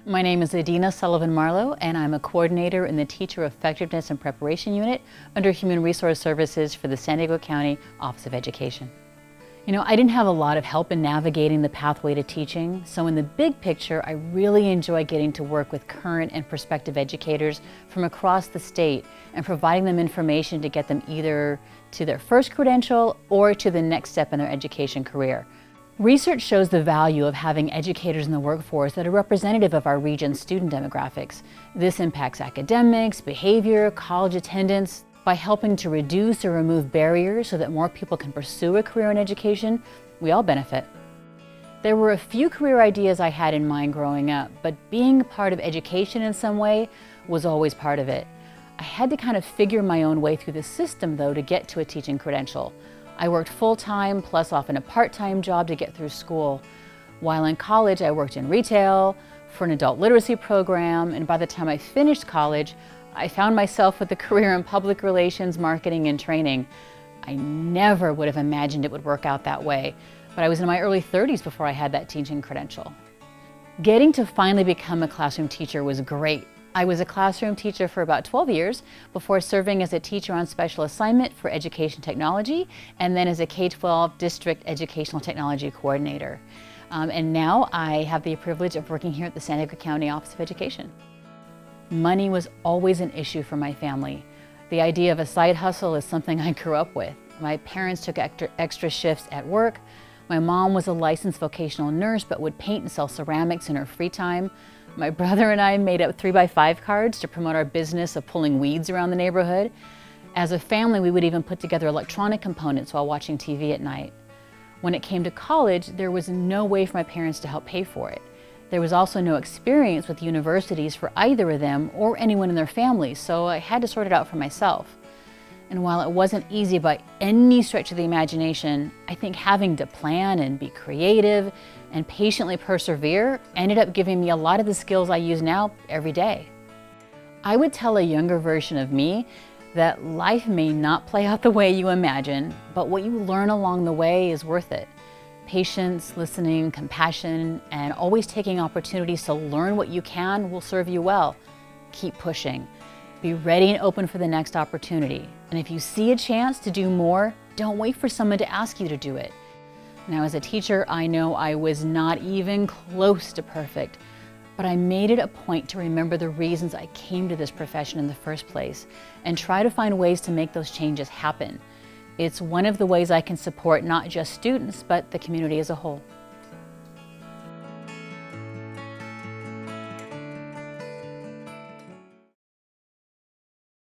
My name is Adina Sullivan Marlow, and I'm a coordinator in the Teacher Effectiveness and Preparation Unit under Human Resource Services for the San Diego County Office of Education. I didn't have a lot of help in navigating the pathway to teaching, so in the big picture, I really enjoy getting to work with current and prospective educators from across the state and providing them information to get them either to their first credential or to the next step in their education career. Research shows the value of having educators in the workforce that are representative of our region's student demographics. This impacts academics, behavior, college attendance. By helping to reduce or remove barriers so that more people can pursue a career in education, we all benefit. There were a few career ideas I had in mind growing up, but being a part of education in some way was always part of it. I had to kind of figure my own way through the system, though, to get to a teaching credential. I worked full-time, plus often a part-time job to get through school. While in college, I worked in retail, for an adult literacy program, and by the time I finished college, I found myself with a career in public relations, marketing, and training. I never would have imagined it would work out that way, but I was in my early 30s before I had that teaching credential. Getting to finally become a classroom teacher was great. I was a classroom teacher for about 12 years before serving as a teacher on special assignment for education technology and then as a K-12 district educational technology coordinator. And now I have the privilege of working here at the San Diego County Office of Education. Money was always an issue for my family. The idea of a side hustle is something I grew up with. My parents took extra shifts at work. My mom was a licensed vocational nurse but would paint and sell ceramics in her free time. My brother and I made up 3x5 cards to promote our business of pulling weeds around the neighborhood. As a family, we would even put together electronic components while watching TV at night. When it came to college, there was no way for my parents to help pay for it. There was also no experience with universities for either of them or anyone in their families, so I had to sort it out for myself. And while it wasn't easy by any stretch of the imagination, I think having to plan and be creative and patiently persevere ended up giving me a lot of the skills I use now every day. I would tell a younger version of me that life may not play out the way you imagine, but what you learn along the way is worth it. Patience, listening, compassion, and always taking opportunities to learn what you can will serve you well. Keep pushing. Be ready and open for the next opportunity. And if you see a chance to do more, don't wait for someone to ask you to do it. Now, as a teacher, I know I was not even close to perfect, but I made it a point to remember the reasons I came to this profession in the first place and try to find ways to make those changes happen. It's one of the ways I can support not just students, but the community as a whole.